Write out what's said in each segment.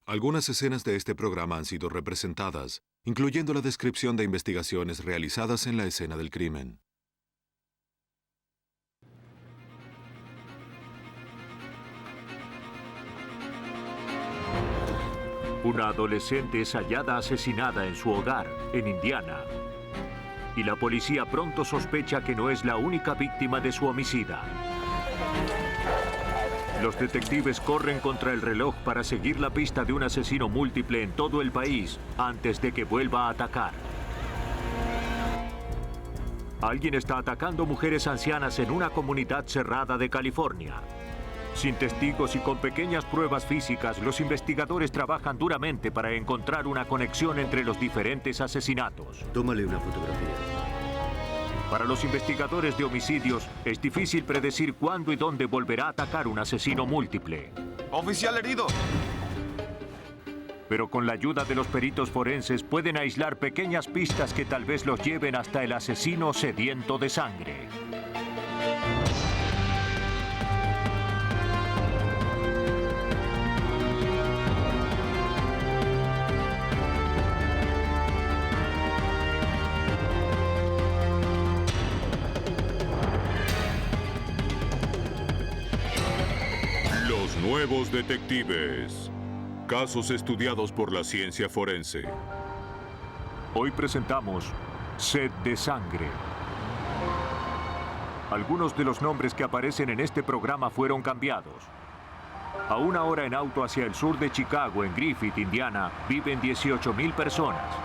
Algunas escenas de este programa han sido representadas, incluyendo la descripción de investigaciones realizadas en la escena del crimen. Una adolescente es hallada asesinada en su hogar, en Indiana. Y la policía pronto sospecha que no es la única víctima de su homicida. Los detectives corren contra el reloj para seguir la pista de un asesino múltiple en todo el país antes de que vuelva a atacar. Alguien está atacando mujeres ancianas en una comunidad cerrada de California. Sin testigos y con pequeñas pruebas físicas, los investigadores trabajan duramente para encontrar una conexión entre los diferentes asesinatos. Tómale una fotografía. Para los investigadores de homicidios, es difícil predecir cuándo y dónde volverá a atacar un asesino múltiple. ¡Oficial herido! Pero con la ayuda de los peritos forenses pueden aislar pequeñas pistas que tal vez los lleven hasta el asesino sediento de sangre. Nuevos detectives. Casos estudiados por la ciencia forense. Hoy presentamos Sed de Sangre. Algunos de los nombres que aparecen en este programa fueron cambiados. A una hora en auto hacia el sur de Chicago, en Griffith, Indiana, viven 18,000 personas.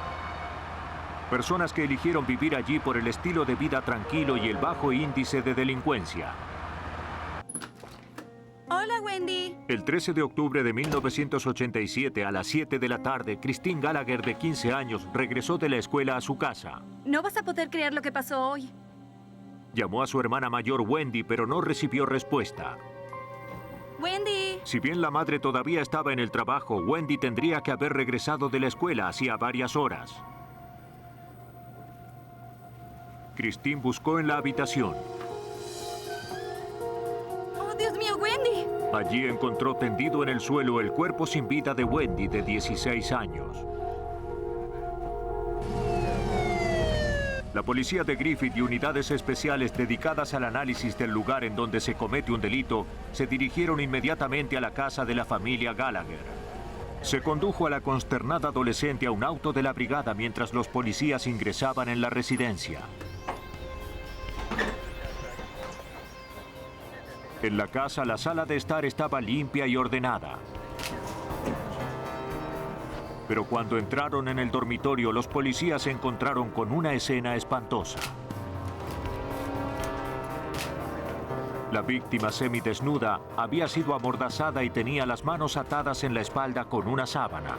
Personas que eligieron vivir allí por el estilo de vida tranquilo y el bajo índice de delincuencia. Hola, Wendy. El 13 de octubre de 1987, a las 7 de la tarde, Christine Gallagher, de 15 años, regresó de la escuela a su casa. No vas a poder creer lo que pasó hoy. Llamó a su hermana mayor, Wendy, pero no recibió respuesta. Wendy. Si bien la madre todavía estaba en el trabajo, Wendy tendría que haber regresado de la escuela hacía varias horas. Christine buscó en la habitación. ¡Dios mío, Wendy! Allí encontró tendido en el suelo el cuerpo sin vida de Wendy, de 16 años. La policía de Griffith y unidades especiales dedicadas al análisis del lugar en donde se comete un delito se dirigieron inmediatamente a la casa de la familia Gallagher. Se condujo a la consternada adolescente a un auto de la brigada mientras los policías ingresaban en la residencia. En la casa, la sala de estar estaba limpia y ordenada. Pero cuando entraron en el dormitorio, los policías se encontraron con una escena espantosa. La víctima semidesnuda había sido amordazada y tenía las manos atadas en la espalda con una sábana.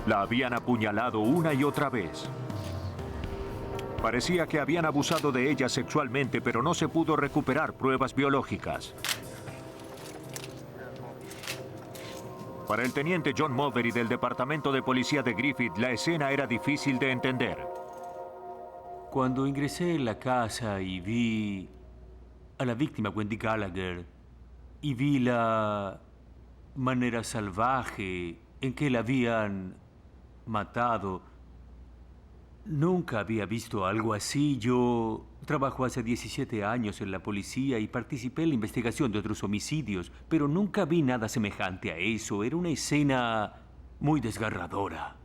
La habían apuñalado una y otra vez. Parecía que habían abusado de ella sexualmente, pero no se pudo recuperar pruebas biológicas. Para el teniente John Mulvery del Departamento de Policía de Griffith, la escena era difícil de entender. Cuando ingresé en la casa y vi a la víctima Wendy Gallagher y vi la manera salvaje en que la habían matado, nunca había visto algo así. Yo trabajo hace 17 años en la policía y participé en la investigación de otros homicidios, pero nunca vi nada semejante a eso. Era una escena muy desgarradora.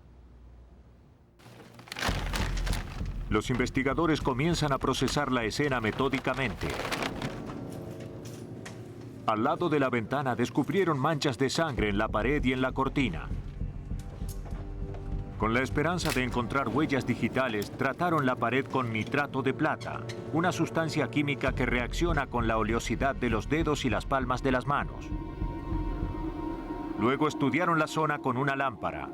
Los investigadores comienzan a procesar la escena metódicamente. Al lado de la ventana descubrieron manchas de sangre en la pared y en la cortina. Con la esperanza de encontrar huellas digitales, trataron la pared con nitrato de plata, una sustancia química que reacciona con la oleosidad de los dedos y las palmas de las manos. Luego estudiaron la zona con una lámpara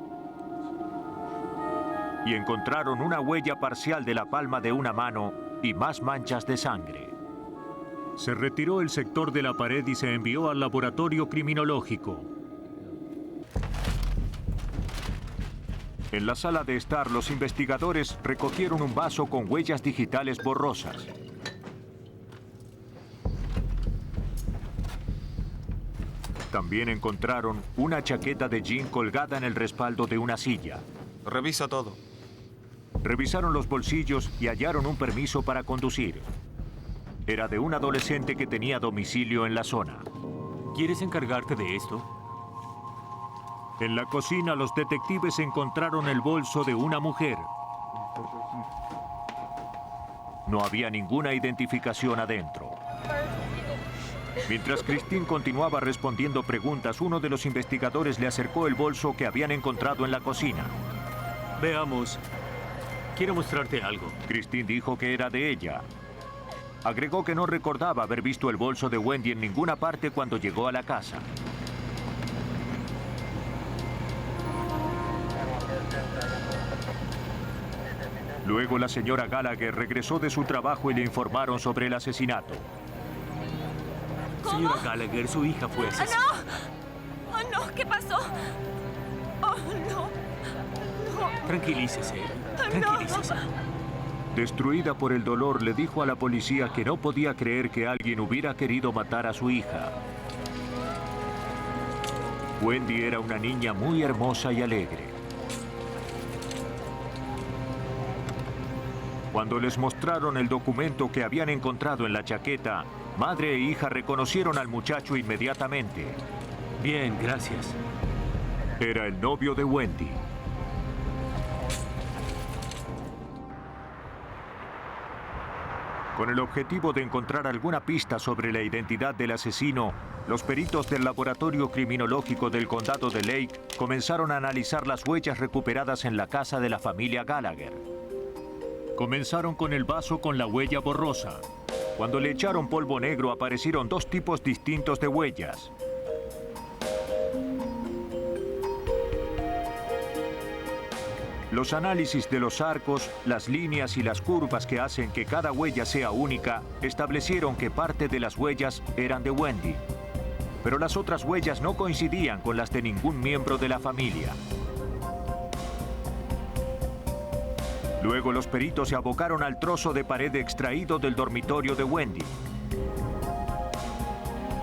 y encontraron una huella parcial de la palma de una mano y más manchas de sangre. Se retiró el sector de la pared y se envió al laboratorio criminológico. En la sala de estar, los investigadores recogieron un vaso con huellas digitales borrosas. También encontraron una chaqueta de jean colgada en el respaldo de una silla. Revisa todo. Revisaron los bolsillos y hallaron un permiso para conducir. Era de un adolescente que tenía domicilio en la zona. ¿Quieres encargarte de esto? En la cocina, los detectives encontraron el bolso de una mujer. No había ninguna identificación adentro. Mientras Christine continuaba respondiendo preguntas, uno de los investigadores le acercó el bolso que habían encontrado en la cocina. Veamos. Quiero mostrarte algo. Christine dijo que era de ella. Agregó que no recordaba haber visto el bolso de Wendy en ninguna parte cuando llegó a la casa. Luego la señora Gallagher regresó de su trabajo y le informaron sobre el asesinato. Señora Gallagher, su hija fue asesinada. ¡No! ¡Oh, no! ¿Qué pasó? ¡Oh, no! ¡No! Tranquilícese. Tranquilícese. Destruida por el dolor, le dijo a la policía que no podía creer que alguien hubiera querido matar a su hija. Wendy era una niña muy hermosa y alegre. Cuando les mostraron el documento que habían encontrado en la chaqueta, madre e hija reconocieron al muchacho inmediatamente. Bien, gracias. Era el novio de Wendy. Con el objetivo de encontrar alguna pista sobre la identidad del asesino, los peritos del laboratorio criminológico del condado de Lake comenzaron a analizar las huellas recuperadas en la casa de la familia Gallagher. Comenzaron con el vaso con la huella borrosa. Cuando le echaron polvo negro, aparecieron dos tipos distintos de huellas. Los análisis de los arcos, las líneas y las curvas que hacen que cada huella sea única establecieron que parte de las huellas eran de Wendy. Pero las otras huellas no coincidían con las de ningún miembro de la familia. Luego los peritos se abocaron al trozo de pared extraído del dormitorio de Wendy.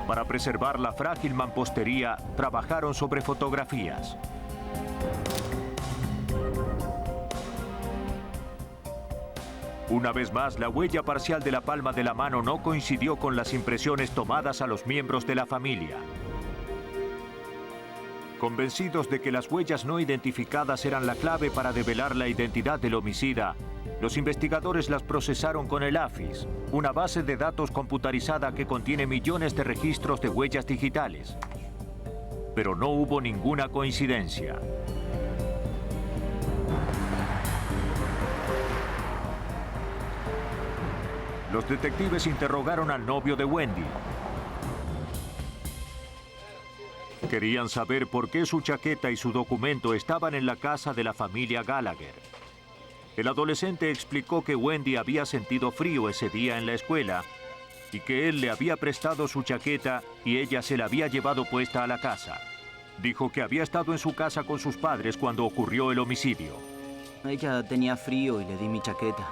Para preservar la frágil mampostería, trabajaron sobre fotografías. Una vez más, la huella parcial de la palma de la mano no coincidió con las impresiones tomadas a los miembros de la familia. Convencidos de que las huellas no identificadas eran la clave para develar la identidad del homicida, los investigadores las procesaron con el AFIS, una base de datos computarizada que contiene millones de registros de huellas digitales. Pero no hubo ninguna coincidencia. Los detectives interrogaron al novio de Wendy. Querían saber por qué su chaqueta y su documento estaban en la casa de la familia Gallagher. El adolescente explicó que Wendy había sentido frío ese día en la escuela y que él le había prestado su chaqueta y ella se la había llevado puesta a la casa. Dijo que había estado en su casa con sus padres cuando ocurrió el homicidio. Ella tenía frío y le di mi chaqueta.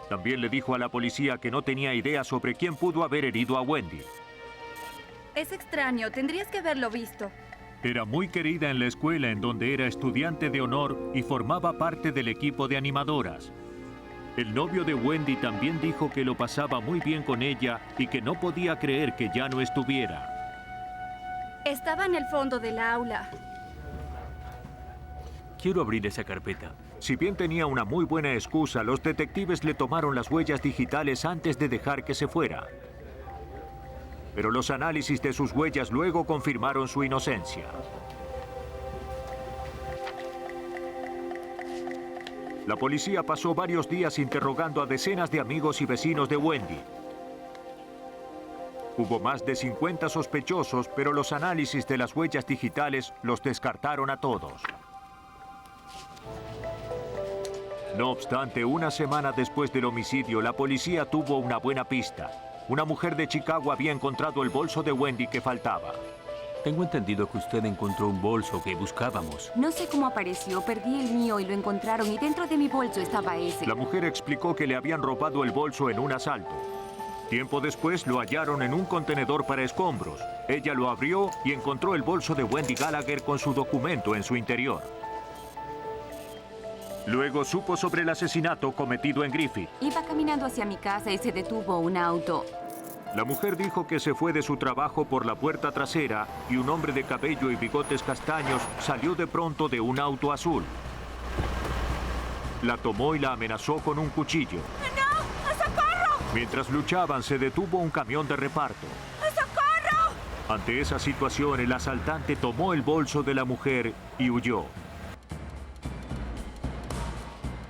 También le dijo a la policía que no tenía idea sobre quién pudo haber herido a Wendy. Es extraño, tendrías que haberlo visto. Era muy querida en la escuela en donde era estudiante de honor y formaba parte del equipo de animadoras. El novio de Wendy también dijo que lo pasaba muy bien con ella y que no podía creer que ya no estuviera. Estaba en el fondo del aula. Quiero abrir esa carpeta. Si bien tenía una muy buena excusa, los detectives le tomaron las huellas digitales antes de dejar que se fuera. Pero los análisis de sus huellas luego confirmaron su inocencia. La policía pasó varios días interrogando a decenas de amigos y vecinos de Wendy. Hubo más de 50 sospechosos, pero los análisis de las huellas digitales los descartaron a todos. No obstante, una semana después del homicidio, la policía tuvo una buena pista. Una mujer de Chicago había encontrado el bolso de Wendy que faltaba. Tengo entendido que usted encontró un bolso que buscábamos. No sé cómo apareció, perdí el mío y lo encontraron y dentro de mi bolso estaba ese. La mujer explicó que le habían robado el bolso en un asalto. Tiempo después lo hallaron en un contenedor para escombros. Ella lo abrió y encontró el bolso de Wendy Gallagher con su documento en su interior. Luego supo sobre el asesinato cometido en Griffith. Iba caminando hacia mi casa y se detuvo un auto. La mujer dijo que se fue de su trabajo por la puerta trasera y un hombre de cabello y bigotes castaños salió de pronto de un auto azul. La tomó y la amenazó con un cuchillo. ¡No! ¡Socorro! Mientras luchaban, se detuvo un camión de reparto. ¡Socorro! Ante esa situación, el asaltante tomó el bolso de la mujer y huyó.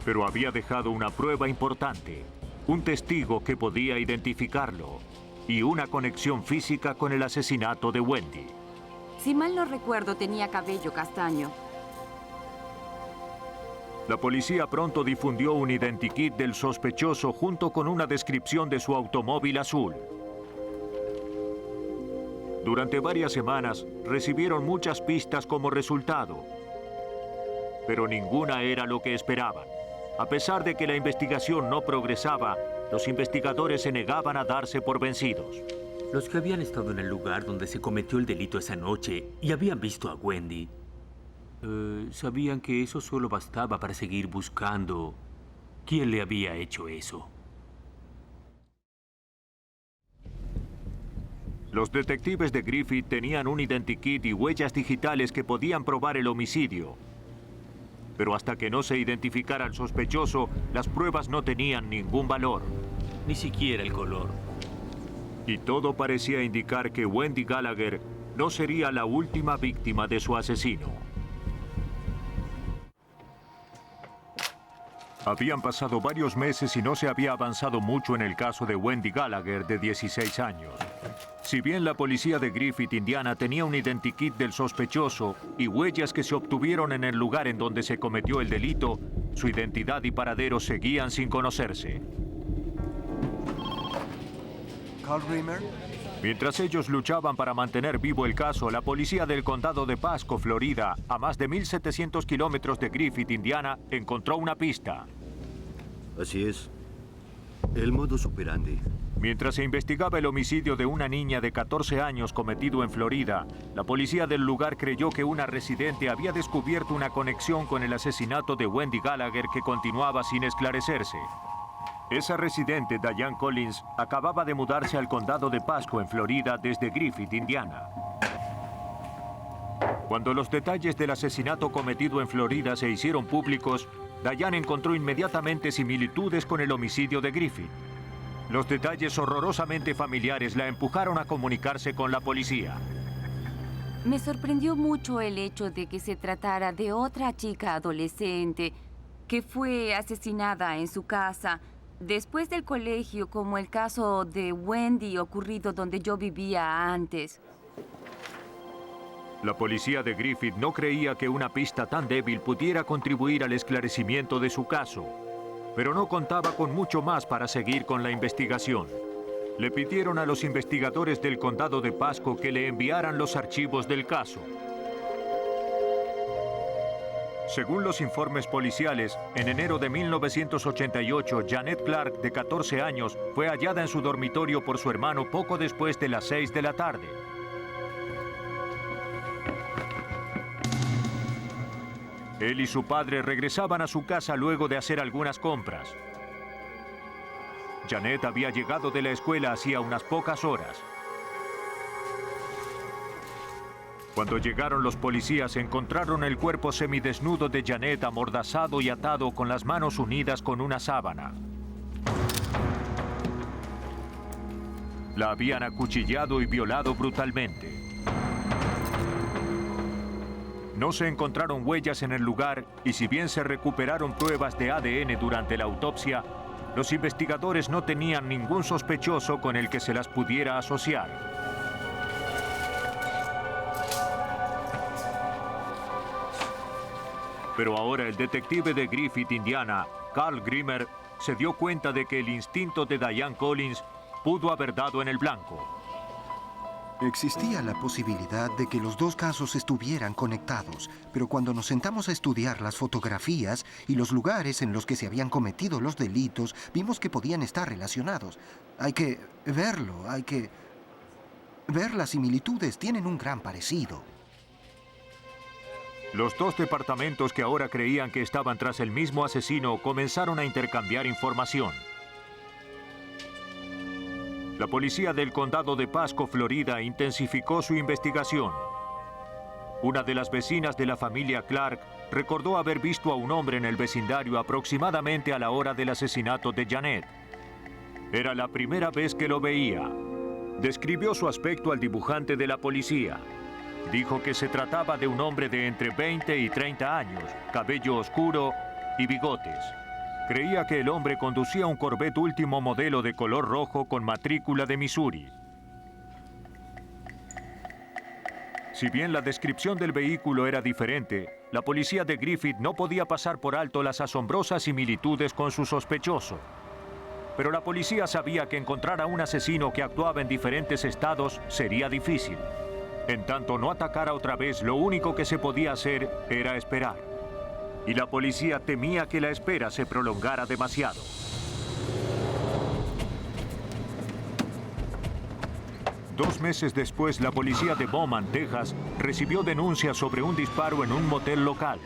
Pero había dejado una prueba importante, un testigo que podía identificarlo y una conexión física con el asesinato de Wendy. Si mal no recuerdo, tenía cabello castaño. La policía pronto difundió un identikit del sospechoso junto con una descripción de su automóvil azul. Durante varias semanas recibieron muchas pistas como resultado, pero ninguna era lo que esperaban. A pesar de que la investigación no progresaba, los investigadores se negaban a darse por vencidos. Los que habían estado en el lugar donde se cometió el delito esa noche y habían visto a Wendy, sabían que eso solo bastaba para seguir buscando quién le había hecho eso. Los detectives de Griffith tenían un identikit y huellas digitales que podían probar el homicidio. Pero hasta que no se identificara al sospechoso, las pruebas no tenían ningún valor. Ni siquiera el color. Y todo parecía indicar que Wendy Gallagher no sería la última víctima de su asesino. Habían pasado varios meses y no se había avanzado mucho en el caso de Wendy Gallagher, de 16 años. Si bien la policía de Griffith, Indiana, tenía un identikit del sospechoso y huellas que se obtuvieron en el lugar en donde se cometió el delito, su identidad y paradero seguían sin conocerse. Carl Grimmer. Mientras ellos luchaban para mantener vivo el caso, la policía del condado de Pasco, Florida, a más de 1.700 kilómetros de Griffith, Indiana, encontró una pista. Así es. El modus operandi. Mientras se investigaba el homicidio de una niña de 14 años cometido en Florida, la policía del lugar creyó que una residente había descubierto una conexión con el asesinato de Wendy Gallagher que continuaba sin esclarecerse. Esa residente, Diane Collins, acababa de mudarse al condado de Pasco, en Florida, desde Griffith, Indiana. Cuando los detalles del asesinato cometido en Florida se hicieron públicos, Diane encontró inmediatamente similitudes con el homicidio de Griffith. Los detalles horrorosamente familiares la empujaron a comunicarse con la policía. Me sorprendió mucho el hecho de que se tratara de otra chica adolescente que fue asesinada en su casa después del colegio, como el caso de Wendy ocurrido donde yo vivía antes. La policía de Griffith no creía que una pista tan débil pudiera contribuir al esclarecimiento de su caso, pero no contaba con mucho más para seguir con la investigación. Le pidieron a los investigadores del condado de Pasco que le enviaran los archivos del caso. Según los informes policiales, en enero de 1988, Janet Clark, de 14 años, fue hallada en su dormitorio por su hermano poco después de las 6 de la tarde. Él y su padre regresaban a su casa luego de hacer algunas compras. Janet había llegado de la escuela hacía unas pocas horas. Cuando llegaron los policías, encontraron el cuerpo semidesnudo de Janet amordazado y atado con las manos unidas con una sábana. La habían acuchillado y violado brutalmente. No se encontraron huellas en el lugar y si bien se recuperaron pruebas de ADN durante la autopsia, los investigadores no tenían ningún sospechoso con el que se las pudiera asociar. Pero ahora el detective de Griffith, Indiana, Carl Grimmer, se dio cuenta de que el instinto de Diane Collins pudo haber dado en el blanco. Existía la posibilidad de que los dos casos estuvieran conectados, pero cuando nos sentamos a estudiar las fotografías y los lugares en los que se habían cometido los delitos, vimos que podían estar relacionados. Hay que verlo, hay que ver las similitudes, tienen un gran parecido. Los dos departamentos que ahora creían que estaban tras el mismo asesino comenzaron a intercambiar información. La policía del condado de Pasco, Florida, intensificó su investigación. Una de las vecinas de la familia Clark recordó haber visto a un hombre en el vecindario aproximadamente a la hora del asesinato de Janet. Era la primera vez que lo veía. Describió su aspecto al dibujante de la policía. Dijo que se trataba de un hombre de entre 20 y 30 años, cabello oscuro y bigotes. Creía que el hombre conducía un Corvette último modelo de color rojo con matrícula de Missouri. Si bien la descripción del vehículo era diferente, la policía de Griffith no podía pasar por alto las asombrosas similitudes con su sospechoso. Pero la policía sabía que encontrar a un asesino que actuaba en diferentes estados sería difícil. En tanto no atacara otra vez, lo único que se podía hacer era esperar. Y la policía temía que la espera se prolongara demasiado. Dos meses después, la policía de Bowman, Texas, recibió denuncias sobre un disparo en un motel local.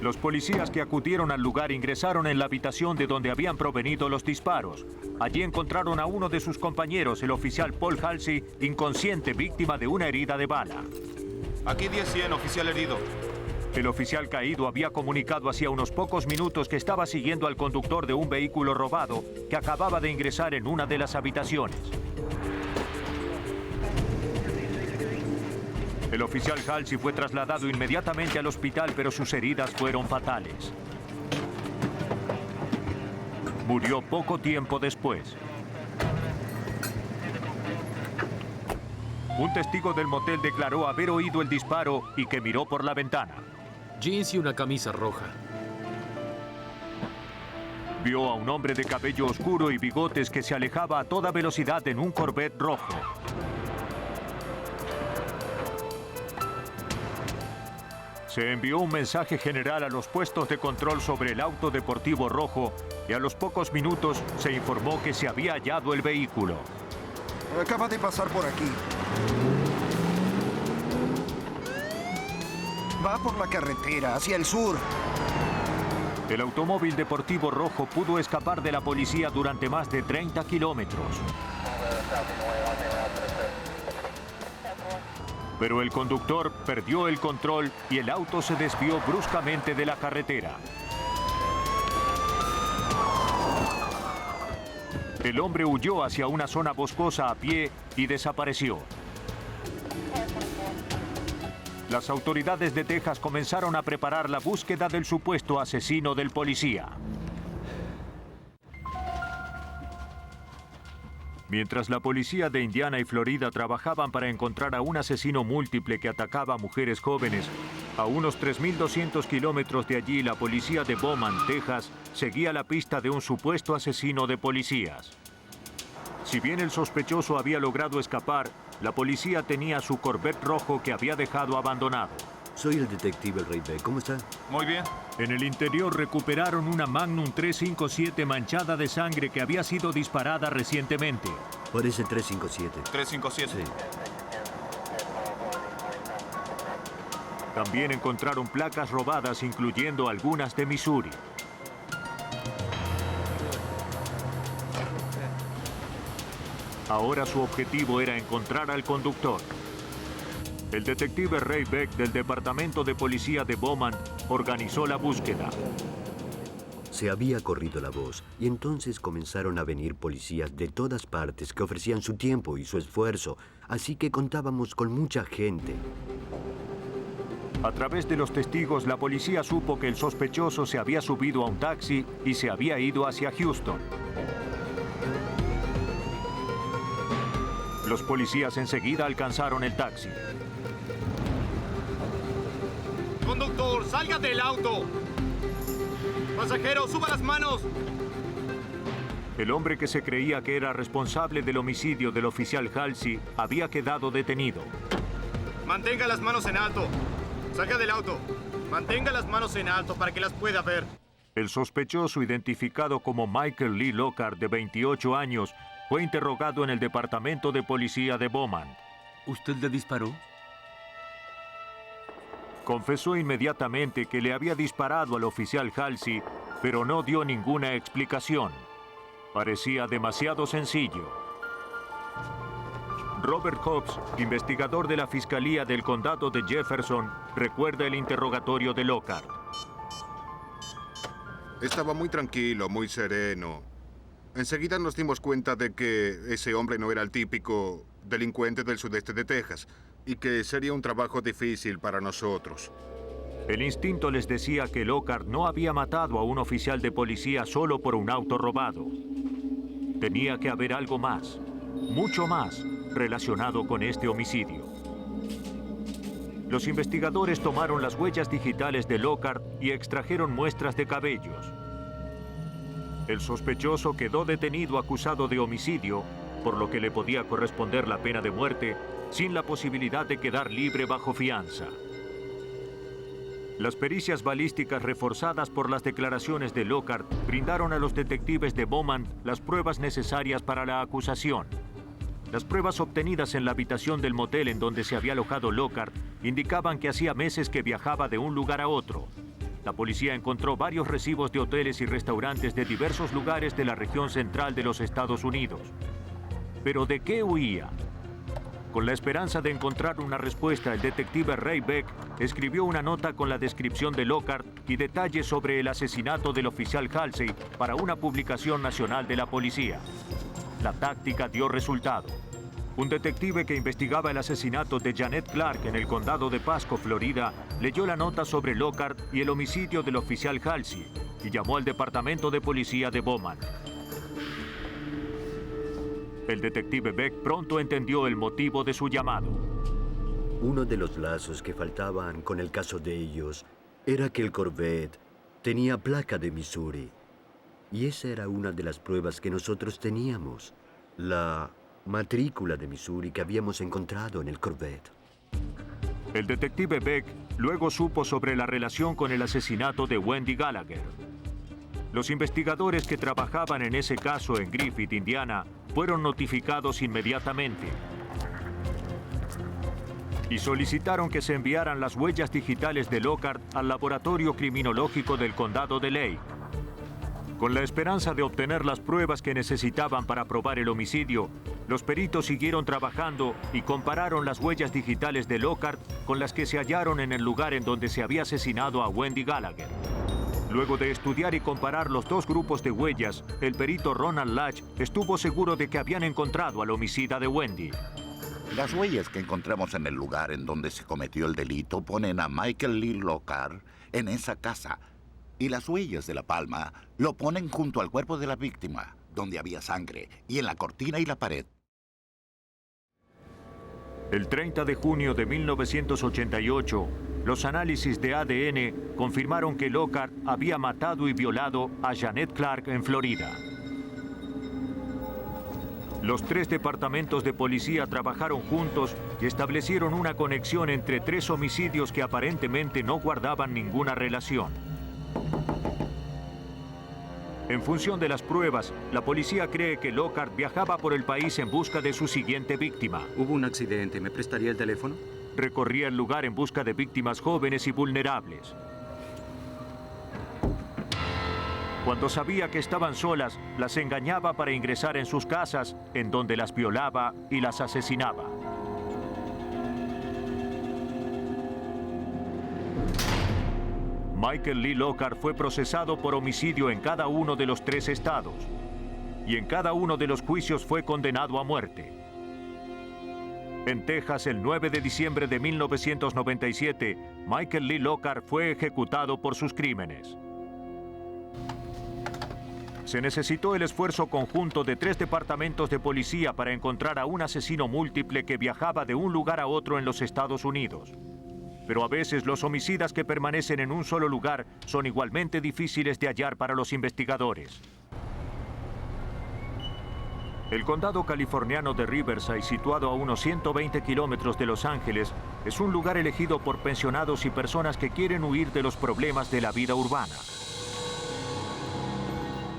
Los policías que acudieron al lugar ingresaron en la habitación de donde habían provenido los disparos. Allí encontraron a uno de sus compañeros, el oficial Paul Halsey, inconsciente, víctima de una herida de bala. Aquí 10-100, oficial herido. El oficial caído había comunicado hacía unos pocos minutos que estaba siguiendo al conductor de un vehículo robado que acababa de ingresar en una de las habitaciones. El oficial Halsey fue trasladado inmediatamente al hospital, pero sus heridas fueron fatales. Murió poco tiempo después. Un testigo del motel declaró haber oído el disparo y que miró por la ventana. Jeans y una camisa roja. Vio a un hombre de cabello oscuro y bigotes que se alejaba a toda velocidad en un Corvette rojo. Se envió un mensaje general a los puestos de control sobre el auto deportivo rojo y a los pocos minutos se informó que se había hallado el vehículo. Acaba de pasar por aquí. Va por la carretera, hacia el sur. El automóvil deportivo rojo pudo escapar de la policía durante más de 30 kilómetros. Pero el conductor perdió el control y el auto se desvió bruscamente de la carretera. El hombre huyó hacia una zona boscosa a pie y desapareció. Las autoridades de Texas comenzaron a preparar la búsqueda del supuesto asesino del policía. Mientras la policía de Indiana y Florida trabajaban para encontrar a un asesino múltiple que atacaba a mujeres jóvenes, a unos 3.200 kilómetros de allí, la policía de Bowman, Texas, seguía la pista de un supuesto asesino de policías. Si bien el sospechoso había logrado escapar, la policía tenía su Corvette rojo que había dejado abandonado. Soy el detective Ray Beck. ¿Cómo está? Muy bien. En el interior recuperaron una Magnum 357 manchada de sangre que había sido disparada recientemente. Parece 357. 357. Sí. También encontraron placas robadas, incluyendo algunas de Missouri. Ahora su objetivo era encontrar al conductor. El detective Ray Beck del Departamento de Policía de Bowman organizó la búsqueda. Se había corrido la voz y entonces comenzaron a venir policías de todas partes que ofrecían su tiempo y su esfuerzo, así que contábamos con mucha gente. A través de los testigos, la policía supo que el sospechoso se había subido a un taxi y se había ido hacia Houston. Los policías enseguida alcanzaron el taxi. Conductor, salga del auto. Pasajero, suba las manos. El hombre que se creía que era responsable del homicidio del oficial Halsey había quedado detenido. Mantenga las manos en alto. Salga del auto. Mantenga las manos en alto para que las pueda ver. El sospechoso, identificado como Michael Lee Lockhart, de 28 años, fue interrogado en el departamento de policía de Beaumont. ¿Usted le disparó? Confesó inmediatamente que le había disparado al oficial Halsey, pero no dio ninguna explicación. Parecía demasiado sencillo. Robert Hobbs, investigador de la Fiscalía del Condado de Jefferson, recuerda el interrogatorio de Lockhart. Estaba muy tranquilo, muy sereno. Enseguida nos dimos cuenta de que ese hombre no era el típico delincuente del sudeste de Texas y que sería un trabajo difícil para nosotros. El instinto les decía que Lockhart no había matado a un oficial de policía solo por un auto robado. Tenía que haber algo más, mucho más, relacionado con este homicidio. Los investigadores tomaron las huellas digitales de Lockhart y extrajeron muestras de cabellos. El sospechoso quedó detenido acusado de homicidio, por lo que le podía corresponder la pena de muerte, sin la posibilidad de quedar libre bajo fianza. Las pericias balísticas reforzadas por las declaraciones de Lockhart brindaron a los detectives de Beaumont las pruebas necesarias para la acusación. Las pruebas obtenidas en la habitación del motel en donde se había alojado Lockhart indicaban que hacía meses que viajaba de un lugar a otro. La policía encontró varios recibos de hoteles y restaurantes de diversos lugares de la región central de los Estados Unidos. ¿Pero de qué huía? Con la esperanza de encontrar una respuesta, el detective Ray Beck escribió una nota con la descripción de Lockhart y detalles sobre el asesinato del oficial Halsey para una publicación nacional de la policía. La táctica dio resultado. Un detective que investigaba el asesinato de Janet Clark en el condado de Pasco, Florida, leyó la nota sobre Lockhart y el homicidio del oficial Halsey y llamó al departamento de policía de Beaumont. El detective Beck pronto entendió el motivo de su llamado. Uno de los lazos que faltaban con el caso de ellos era que el Corvette tenía placa de Missouri. Y esa era una de las pruebas que nosotros teníamos. La matrícula de Missouri que habíamos encontrado en el Corvette. El detective Beck luego supo sobre la relación con el asesinato de Wendy Gallagher. Los investigadores que trabajaban en ese caso en Griffith, Indiana, fueron notificados inmediatamente y solicitaron que se enviaran las huellas digitales de Lockhart al laboratorio criminológico del condado de Lake. Con la esperanza de obtener las pruebas que necesitaban para probar el homicidio, los peritos siguieron trabajando y compararon las huellas digitales de Lockhart con las que se hallaron en el lugar en donde se había asesinado a Wendy Gallagher. Luego de estudiar y comparar los dos grupos de huellas, el perito Ronald Latch estuvo seguro de que habían encontrado al homicida de Wendy. Las huellas que encontramos en el lugar en donde se cometió el delito ponen a Michael Lee Lockhart en esa casa. Y las huellas de la palma lo ponen junto al cuerpo de la víctima, donde había sangre, y en la cortina y la pared. El 30 de junio de 1988, los análisis de ADN confirmaron que Lockhart había matado y violado a Janet Clark en Florida. Los tres departamentos de policía trabajaron juntos y establecieron una conexión entre tres homicidios que aparentemente no guardaban ninguna relación. En función de las pruebas, la policía cree que Lockhart viajaba por el país en busca de su siguiente víctima. Hubo un accidente. ¿Me prestaría el teléfono? Recorría el lugar en busca de víctimas jóvenes y vulnerables. Cuando sabía que estaban solas, las engañaba para ingresar en sus casas, en donde las violaba y las asesinaba. Michael Lee Lockhart fue procesado por homicidio en cada uno de los tres estados, y en cada uno de los juicios fue condenado a muerte. En Texas, el 9 de diciembre de 1997, Michael Lee Lockhart fue ejecutado por sus crímenes. Se necesitó el esfuerzo conjunto de tres departamentos de policía para encontrar a un asesino múltiple que viajaba de un lugar a otro en los Estados Unidos. Pero a veces los homicidas que permanecen en un solo lugar son igualmente difíciles de hallar para los investigadores. El condado californiano de Riverside, situado a unos 120 kilómetros de Los Ángeles, es un lugar elegido por pensionados y personas que quieren huir de los problemas de la vida urbana.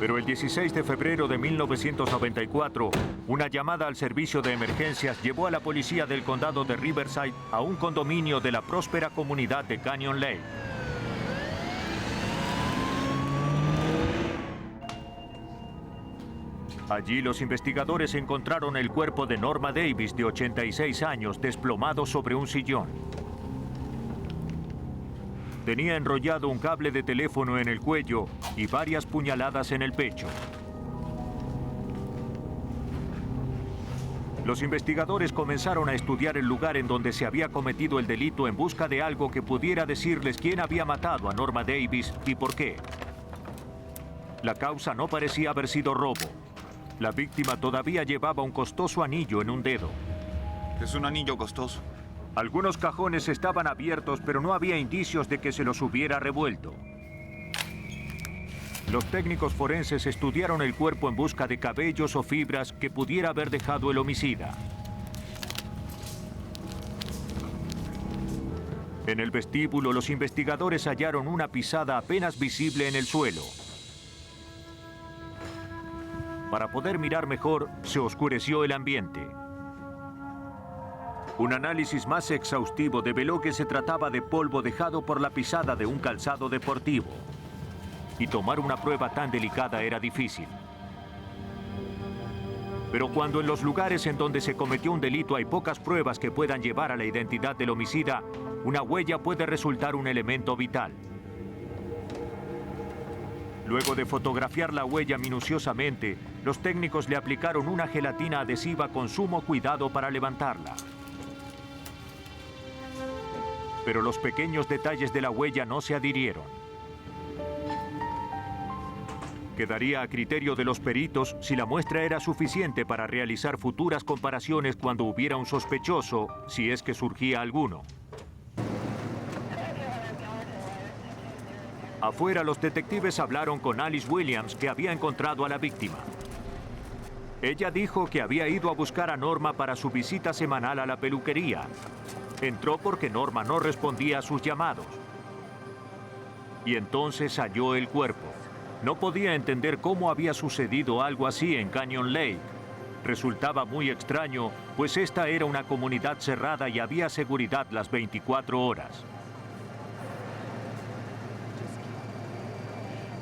Pero el 16 de febrero de 1994, una llamada al servicio de emergencias llevó a la policía del condado de Riverside a un condominio de la próspera comunidad de Canyon Lake. Allí los investigadores encontraron el cuerpo de Norma Davis, de 86 años, desplomado sobre un sillón. Tenía enrollado un cable de teléfono en el cuello y varias puñaladas en el pecho. Los investigadores comenzaron a estudiar el lugar en donde se había cometido el delito en busca de algo que pudiera decirles quién había matado a Norma Davis y por qué. La causa no parecía haber sido robo. La víctima todavía llevaba un costoso anillo en un dedo. Es un anillo costoso. Algunos cajones estaban abiertos, pero no había indicios de que se los hubiera revuelto. Los técnicos forenses estudiaron el cuerpo en busca de cabellos o fibras que pudiera haber dejado el homicida. En el vestíbulo, los investigadores hallaron una pisada apenas visible en el suelo. Para poder mirar mejor, se oscureció el ambiente. Un análisis más exhaustivo develó que se trataba de polvo dejado por la pisada de un calzado deportivo. Y tomar una prueba tan delicada era difícil. Pero cuando en los lugares en donde se cometió un delito hay pocas pruebas que puedan llevar a la identidad del homicida, una huella puede resultar un elemento vital. Luego de fotografiar la huella minuciosamente, los técnicos le aplicaron una gelatina adhesiva con sumo cuidado para levantarla. Pero los pequeños detalles de la huella no se adhirieron. Quedaría a criterio de los peritos si la muestra era suficiente para realizar futuras comparaciones cuando hubiera un sospechoso, si es que surgía alguno. Afuera, los detectives hablaron con Alice Williams, que había encontrado a la víctima. Ella dijo que había ido a buscar a Norma para su visita semanal a la peluquería. Entró porque Norma no respondía a sus llamados. Y entonces halló el cuerpo. No podía entender cómo había sucedido algo así en Canyon Lake. Resultaba muy extraño, pues esta era una comunidad cerrada y había seguridad las 24 horas.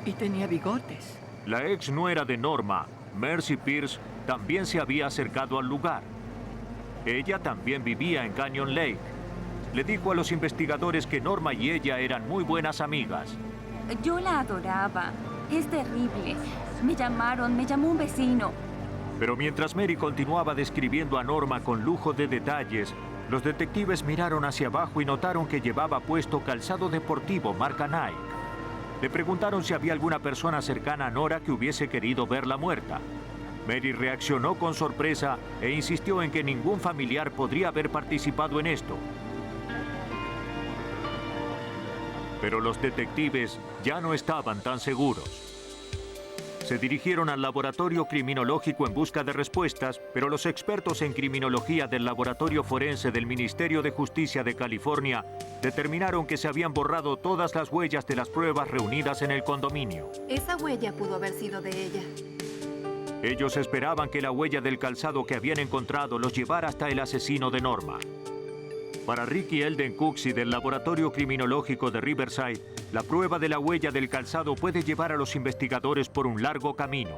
Y tenía bigotes. La ex nuera de Norma, Mercy Pierce, también se había acercado al lugar. Ella también vivía en Canyon Lake. Le dijo a los investigadores que Norma y ella eran muy buenas amigas. Yo la adoraba. Es terrible. Me llamó un vecino. Pero mientras Mary continuaba describiendo a Norma con lujo de detalles, los detectives miraron hacia abajo y notaron que llevaba puesto calzado deportivo marca Nike. Le preguntaron si había alguna persona cercana a Nora que hubiese querido verla muerta. Mary reaccionó con sorpresa e insistió en que ningún familiar podría haber participado en esto. Pero los detectives ya no estaban tan seguros. Se dirigieron al laboratorio criminológico en busca de respuestas, pero los expertos en criminología del Laboratorio Forense del Ministerio de Justicia de California determinaron que se habían borrado todas las huellas de las pruebas reunidas en el condominio. Esa huella pudo haber sido de ella. Ellos esperaban que la huella del calzado que habían encontrado los llevara hasta el asesino de Norma. Para Ricky Elden Cooksey del Laboratorio Criminológico de Riverside, la prueba de la huella del calzado puede llevar a los investigadores por un largo camino.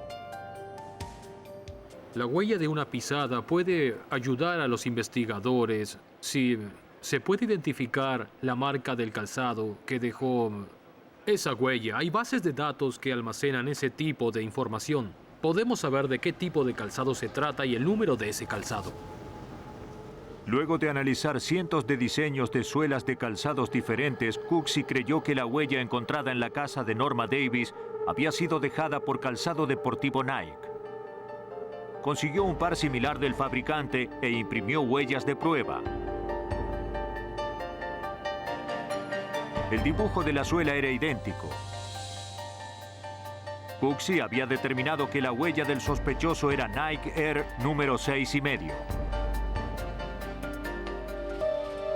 La huella de una pisada puede ayudar a los investigadores si se puede identificar la marca del calzado que dejó esa huella. Hay bases de datos que almacenan ese tipo de información. Podemos saber de qué tipo de calzado se trata y el número de ese calzado. Luego de analizar cientos de diseños de suelas de calzados diferentes, Cooksey creyó que la huella encontrada en la casa de Norma Davis había sido dejada por calzado deportivo Nike. Consiguió un par similar del fabricante e imprimió huellas de prueba. El dibujo de la suela era idéntico. Cooksey había determinado que la huella del sospechoso era Nike Air número 6,5.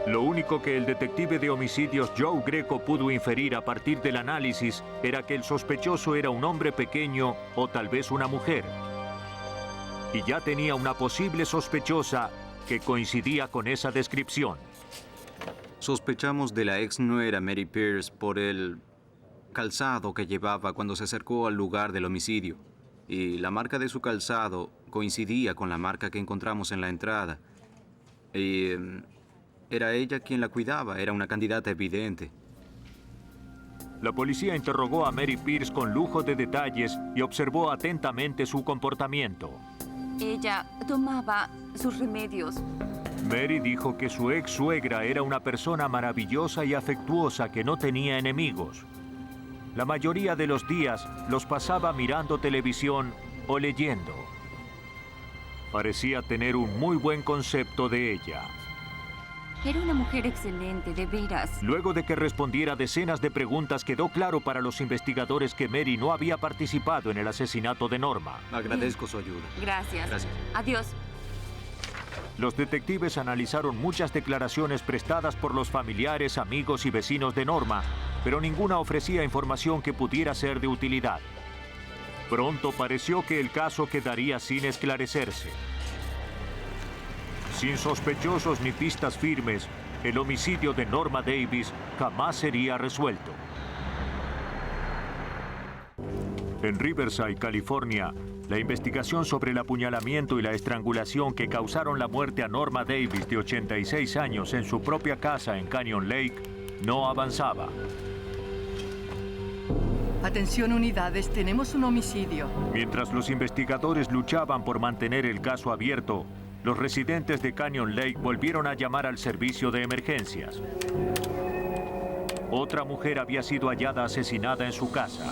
Lo único que el detective de homicidios Joe Greco pudo inferir a partir del análisis era que el sospechoso era un hombre pequeño o tal vez una mujer. Y ya tenía una posible sospechosa que coincidía con esa descripción. Sospechamos de la ex nuera Mary Pierce por el calzado que llevaba cuando se acercó al lugar del homicidio. Y la marca de su calzado coincidía con la marca que encontramos en la entrada. Y era ella quien la cuidaba, era una candidata evidente. La policía interrogó a Mary Pierce con lujo de detalles y observó atentamente su comportamiento. Ella tomaba sus remedios. Mary dijo que su ex suegra era una persona maravillosa y afectuosa que no tenía enemigos. La mayoría de los días los pasaba mirando televisión o leyendo. Parecía tener un muy buen concepto de ella. Era una mujer excelente, de veras. Luego de que respondiera decenas de preguntas, quedó claro para los investigadores que Mary no había participado en el asesinato de Norma. Agradezco su ayuda. Gracias. Gracias. Adiós. Los detectives analizaron muchas declaraciones prestadas por los familiares, amigos y vecinos de Norma, pero ninguna ofrecía información que pudiera ser de utilidad. Pronto pareció que el caso quedaría sin esclarecerse. Sin sospechosos ni pistas firmes, el homicidio de Norma Davis jamás sería resuelto. En Riverside, California, la investigación sobre el apuñalamiento y la estrangulación que causaron la muerte a Norma Davis, de 86 años, en su propia casa en Canyon Lake, no avanzaba. Atención unidades, tenemos un homicidio. Mientras los investigadores luchaban por mantener el caso abierto, los residentes de Canyon Lake volvieron a llamar al servicio de emergencias. Otra mujer había sido hallada asesinada en su casa.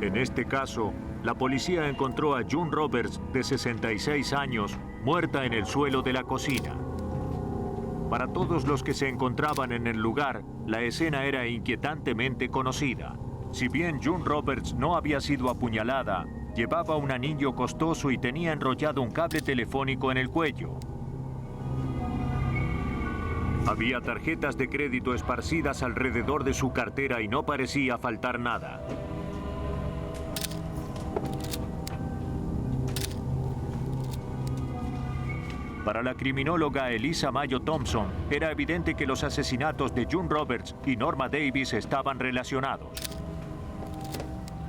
En este caso, la policía encontró a June Roberts, de 66 años, muerta en el suelo de la cocina. Para todos los que se encontraban en el lugar, la escena era inquietantemente conocida. Si bien June Roberts no había sido apuñalada, llevaba un anillo costoso y tenía enrollado un cable telefónico en el cuello. Había tarjetas de crédito esparcidas alrededor de su cartera y no parecía faltar nada. Para la criminóloga Elisa Mayo Thompson, era evidente que los asesinatos de June Roberts y Norma Davis estaban relacionados.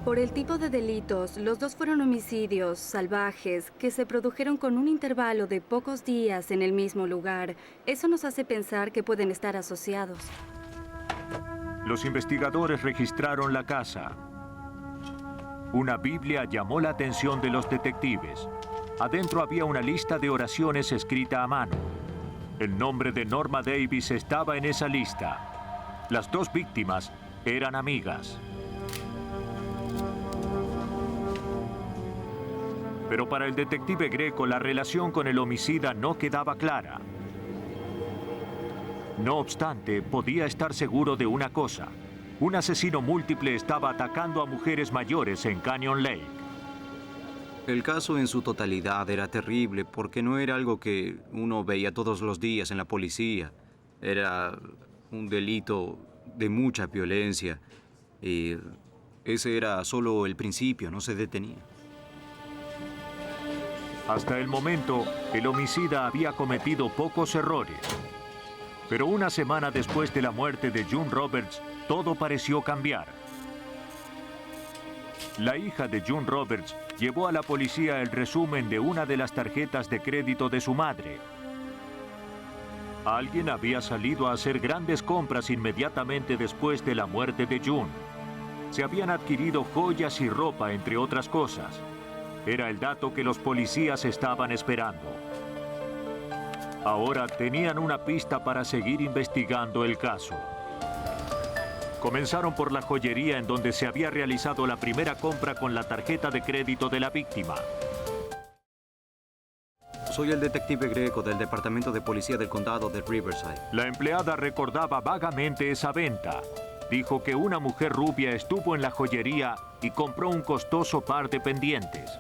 Por el tipo de delitos, los dos fueron homicidios salvajes que se produjeron con un intervalo de pocos días en el mismo lugar. Eso nos hace pensar que pueden estar asociados. Los investigadores registraron la casa. Una Biblia llamó la atención de los detectives. Adentro había una lista de oraciones escrita a mano. El nombre de Norma Davis estaba en esa lista. Las dos víctimas eran amigas. Pero para el detective Greco, la relación con el homicida no quedaba clara. No obstante, podía estar seguro de una cosa. Un asesino múltiple estaba atacando a mujeres mayores en Canyon Lake. El caso en su totalidad era terrible porque no era algo que uno veía todos los días en la policía. Era un delito de mucha violencia y ese era solo el principio, no se detenía. Hasta el momento, el homicida había cometido pocos errores. Pero una semana después de la muerte de June Roberts, todo pareció cambiar. La hija de June Roberts llevó a la policía el resumen de una de las tarjetas de crédito de su madre. Alguien había salido a hacer grandes compras inmediatamente después de la muerte de June. Se habían adquirido joyas y ropa, entre otras cosas. Era el dato que los policías estaban esperando. Ahora tenían una pista para seguir investigando el caso. Comenzaron por la joyería en donde se había realizado la primera compra con la tarjeta de crédito de la víctima. Soy el detective Greco del Departamento de Policía del Condado de Riverside. La empleada recordaba vagamente esa venta. Dijo que una mujer rubia estuvo en la joyería y compró un costoso par de pendientes.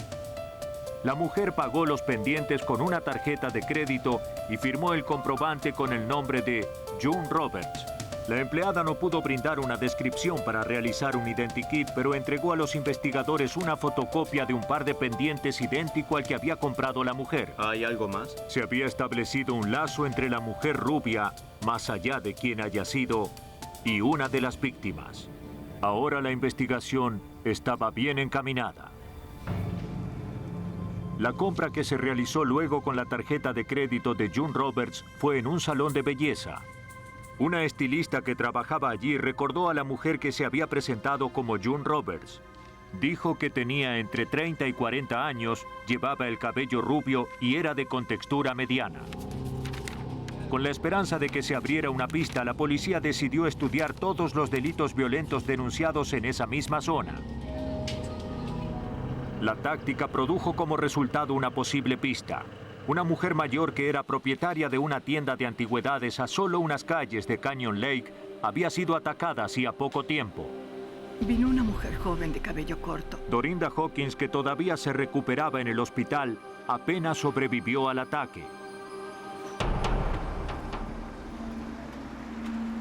La mujer pagó los pendientes con una tarjeta de crédito y firmó el comprobante con el nombre de June Roberts. La empleada no pudo brindar una descripción para realizar un identikit, pero entregó a los investigadores una fotocopia de un par de pendientes idéntico al que había comprado la mujer. ¿Hay algo más? Se había establecido un lazo entre la mujer rubia, más allá de quien haya sido, y una de las víctimas. Ahora la investigación estaba bien encaminada. La compra que se realizó luego con la tarjeta de crédito de June Roberts fue en un salón de belleza. Una estilista que trabajaba allí recordó a la mujer que se había presentado como June Roberts. Dijo que tenía entre 30 y 40 años, llevaba el cabello rubio y era de contextura mediana. Con la esperanza de que se abriera una pista, la policía decidió estudiar todos los delitos violentos denunciados en esa misma zona. La táctica produjo como resultado una posible pista. Una mujer mayor que era propietaria de una tienda de antigüedades a solo unas calles de Canyon Lake había sido atacada hacía poco tiempo. Vino una mujer joven de cabello corto. Dorinda Hawkins, que todavía se recuperaba en el hospital, apenas sobrevivió al ataque.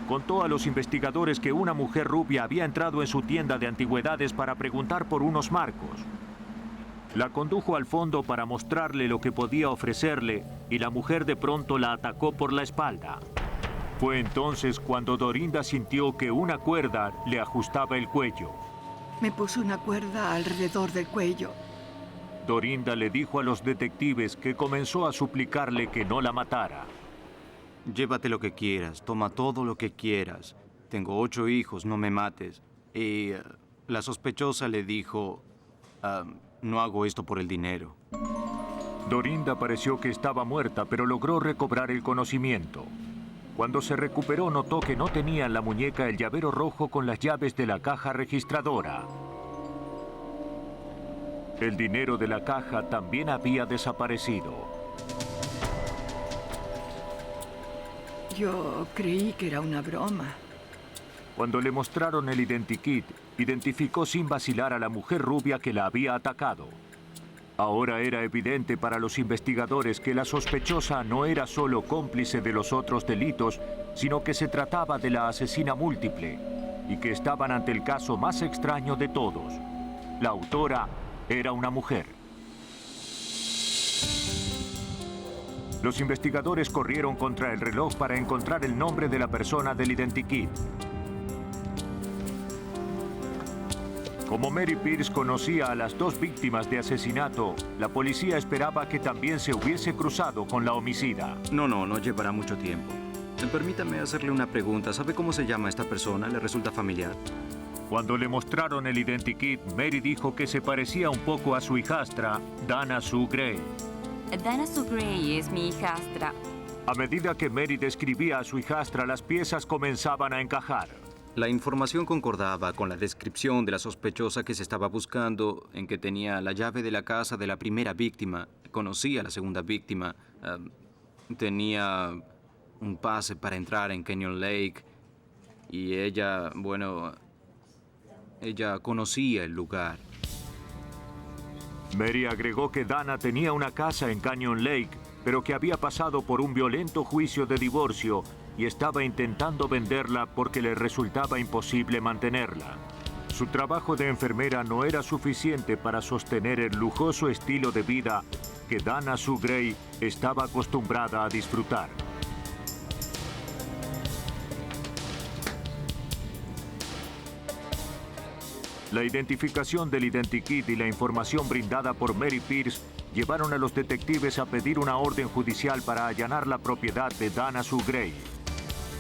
Contó a los investigadores que una mujer rubia había entrado en su tienda de antigüedades para preguntar por unos marcos. La condujo al fondo para mostrarle lo que podía ofrecerle y la mujer de pronto la atacó por la espalda. Fue entonces cuando Dorinda sintió que una cuerda le ajustaba el cuello. Me puso una cuerda alrededor del cuello. Dorinda le dijo a los detectives que comenzó a suplicarle que no la matara. Llévate lo que quieras, toma todo lo que quieras. Tengo 8 hijos, no me mates. Y la sospechosa le dijo... no hago esto por el dinero. Dorinda pareció que estaba muerta, pero logró recobrar el conocimiento. Cuando se recuperó, notó que no tenía en la muñeca el llavero rojo con las llaves de la caja registradora. El dinero de la caja también había desaparecido. Yo creí que era una broma. Cuando le mostraron el identikit, identificó sin vacilar a la mujer rubia que la había atacado. Ahora era evidente para los investigadores que la sospechosa no era solo cómplice de los otros delitos, sino que se trataba de la asesina múltiple y que estaban ante el caso más extraño de todos. La autora era una mujer. Los investigadores corrieron contra el reloj para encontrar el nombre de la persona del identikit. Como Mary Pierce conocía a las 2 víctimas de asesinato, la policía esperaba que también se hubiese cruzado con la homicida. No llevará mucho tiempo. Permítame hacerle una pregunta. ¿Sabe cómo se llama esta persona? ¿Le resulta familiar? Cuando le mostraron el identikit, Mary dijo que se parecía un poco a su hijastra, Dana Sue Gray. Dana Sue Gray es mi hijastra. A medida que Mary describía a su hijastra, las piezas comenzaban a encajar. La información concordaba con la descripción de la sospechosa que se estaba buscando, en que tenía la llave de la casa de la primera víctima, conocía a la segunda víctima, tenía un pase para entrar en Canyon Lake y ella conocía el lugar. Mary agregó que Dana tenía una casa en Canyon Lake, pero que había pasado por un violento juicio de divorcio y estaba intentando venderla porque le resultaba imposible mantenerla. Su trabajo de enfermera no era suficiente para sostener el lujoso estilo de vida que Dana Sue Gray estaba acostumbrada a disfrutar. La identificación del identikit y la información brindada por Mary Pierce llevaron a los detectives a pedir una orden judicial para allanar la propiedad de Dana Sue Gray.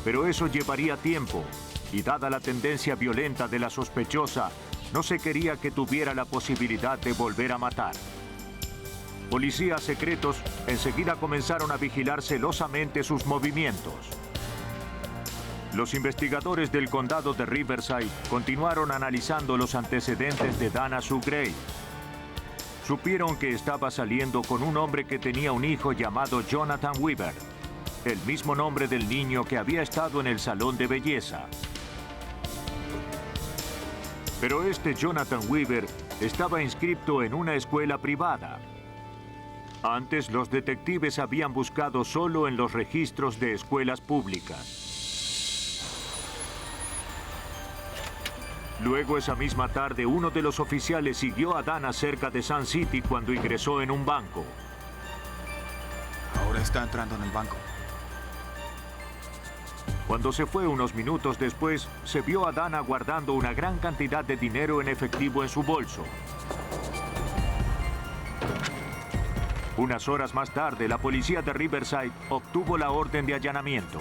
Pero eso llevaría tiempo, y dada la tendencia violenta de la sospechosa, no se quería que tuviera la posibilidad de volver a matar. Policías secretos enseguida comenzaron a vigilar celosamente sus movimientos. Los investigadores del condado de Riverside continuaron analizando los antecedentes de Dana Sue Gray. supieron que estaba saliendo con un hombre que tenía un hijo llamado Jonathan Weaver, el mismo nombre del niño que había estado en el salón de belleza. Pero este Jonathan Weaver estaba inscrito en una escuela privada. Antes, los detectives habían buscado solo en los registros de escuelas públicas. Luego, esa misma tarde, uno de los oficiales siguió a Dana cerca de Sun City cuando ingresó en un banco. Ahora está entrando en el banco. Cuando se fue unos minutos después, se vio a Dana guardando una gran cantidad de dinero en efectivo en su bolso. Unas horas más tarde, la policía de Riverside obtuvo la orden de allanamiento.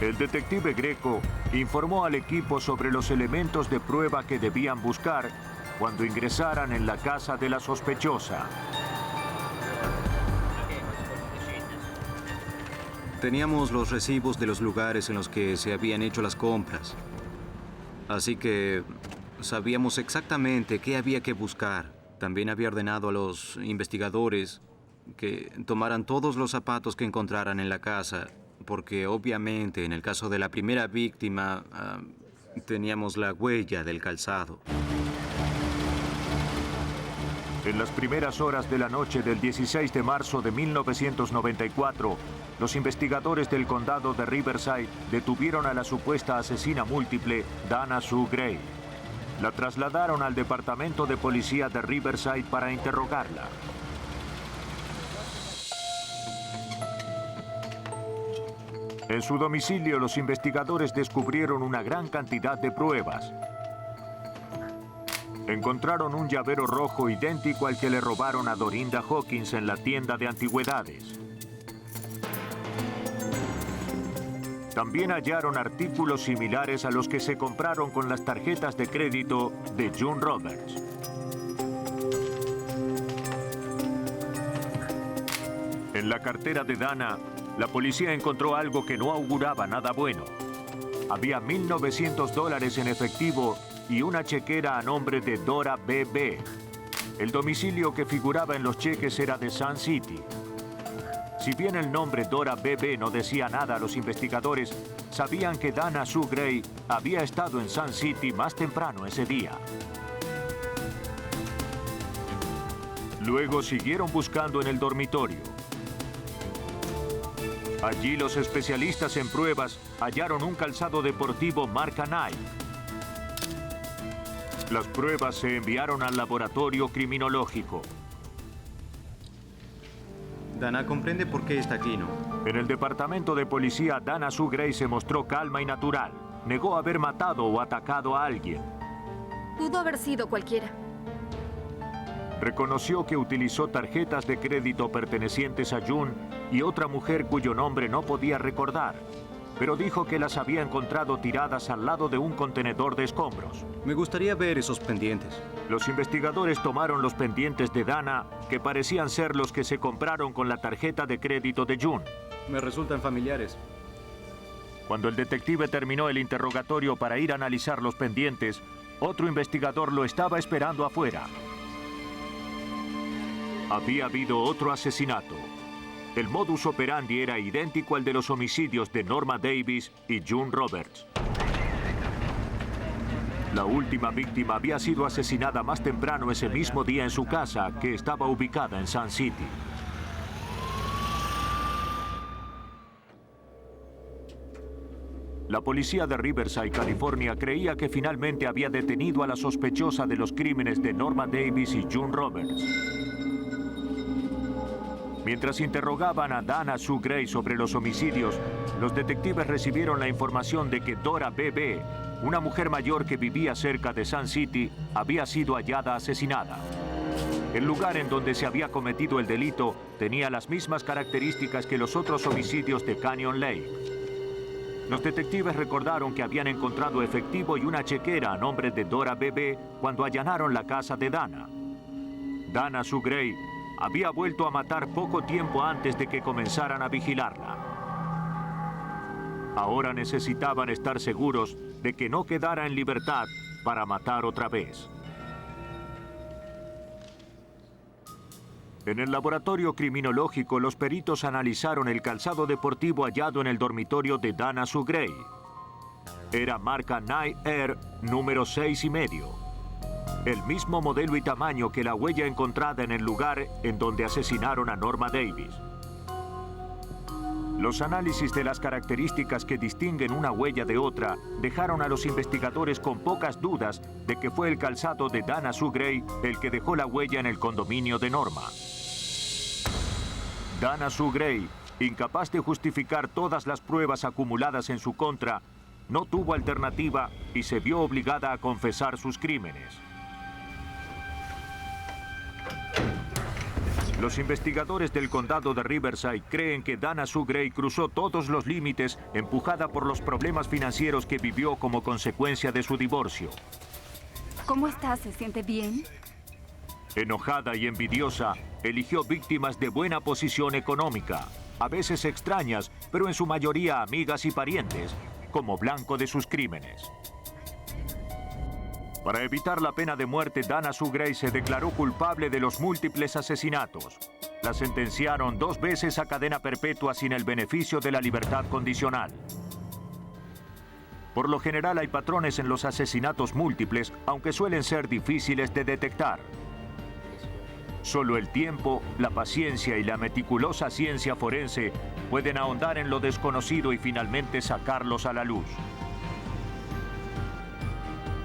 El detective Greco informó al equipo sobre los elementos de prueba que debían buscar cuando ingresaran en la casa de la sospechosa. Teníamos los recibos de los lugares en los que se habían hecho las compras. Así que sabíamos exactamente qué había que buscar. También había ordenado a los investigadores que tomaran todos los zapatos que encontraran en la casa, porque obviamente en el caso de la primera víctima teníamos la huella del calzado. En las primeras horas de la noche del 16 de marzo de 1994, los investigadores del condado de Riverside detuvieron a la supuesta asesina múltiple Dana Sue Gray. La trasladaron al departamento de policía de Riverside para interrogarla. En su domicilio, los investigadores descubrieron una gran cantidad de pruebas. Encontraron un llavero rojo idéntico al que le robaron a Dorinda Hawkins en la tienda de antigüedades. También hallaron artículos similares a los que se compraron con las tarjetas de crédito de June Roberts. En la cartera de Dana, la policía encontró algo que no auguraba nada bueno. Había $1,900 en efectivo y una chequera a nombre de Dora B.B. El domicilio que figuraba en los cheques era de Sun City. Si bien el nombre Dora B.B. no decía nada a los investigadores, sabían que Dana Sue Gray había estado en Sun City más temprano ese día. Luego siguieron buscando en el dormitorio. Allí los especialistas en pruebas hallaron un calzado deportivo marca Nike. Las pruebas se enviaron al laboratorio criminológico. Dana comprende por qué está aquí, ¿no? En el departamento de policía, Dana Sue Gray se mostró calma y natural. Negó haber matado o atacado a alguien. Pudo haber sido cualquiera. Reconoció que utilizó tarjetas de crédito pertenecientes a June y otra mujer cuyo nombre no podía recordar, pero dijo que las había encontrado tiradas al lado de un contenedor de escombros. Me gustaría ver esos pendientes. Los investigadores tomaron los pendientes de Dana, que parecían ser los que se compraron con la tarjeta de crédito de June. Me resultan familiares. Cuando el detective terminó el interrogatorio para ir a analizar los pendientes, otro investigador lo estaba esperando afuera. Había habido otro asesinato. El modus operandi era idéntico al de los homicidios de Norma Davis y June Roberts. La última víctima había sido asesinada más temprano ese mismo día en su casa, que estaba ubicada en Sun City. La policía de Riverside, California, creía que finalmente había detenido a la sospechosa de los crímenes de Norma Davis y June Roberts. Mientras interrogaban a Dana Sue Gray sobre los homicidios, los detectives recibieron la información de que Dora B.B., una mujer mayor que vivía cerca de Sun City, había sido hallada asesinada. El lugar en donde se había cometido el delito tenía las mismas características que los otros homicidios de Canyon Lake. Los detectives recordaron que habían encontrado efectivo y una chequera a nombre de Dora B.B. cuando allanaron la casa de Dana. Dana Sue Gray había vuelto a matar poco tiempo antes de que comenzaran a vigilarla. Ahora necesitaban estar seguros de que no quedara en libertad para matar otra vez. En el laboratorio criminológico, los peritos analizaron el calzado deportivo hallado en el dormitorio de Dana Sue Gray. Era marca Night Air número 6,5. El mismo modelo y tamaño que la huella encontrada en el lugar en donde asesinaron a Norma Davis. Los análisis de las características que distinguen una huella de otra dejaron a los investigadores con pocas dudas de que fue el calzado de Dana Sue Gray el que dejó la huella en el condominio de Norma. Dana Sue Gray, incapaz de justificar todas las pruebas acumuladas en su contra, no tuvo alternativa y se vio obligada a confesar sus crímenes. Los investigadores del condado de Riverside creen que Dana Sue Gray cruzó todos los límites empujada por los problemas financieros que vivió como consecuencia de su divorcio. ¿Cómo está? ¿Se siente bien? Enojada y envidiosa, eligió víctimas de buena posición económica, a veces extrañas, pero en su mayoría amigas y parientes, como blanco de sus crímenes. Para evitar la pena de muerte, Dana Sue Gray se declaró culpable de los múltiples asesinatos. La sentenciaron 2 veces a cadena perpetua sin el beneficio de la libertad condicional. Por lo general hay patrones en los asesinatos múltiples, aunque suelen ser difíciles de detectar. Solo el tiempo, la paciencia y la meticulosa ciencia forense pueden ahondar en lo desconocido y finalmente sacarlos a la luz.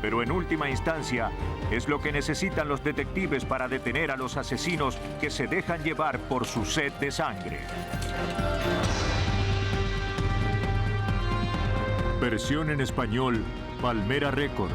Pero en última instancia, es lo que necesitan los detectives para detener a los asesinos que se dejan llevar por su sed de sangre. Versión en español, Palmera Record.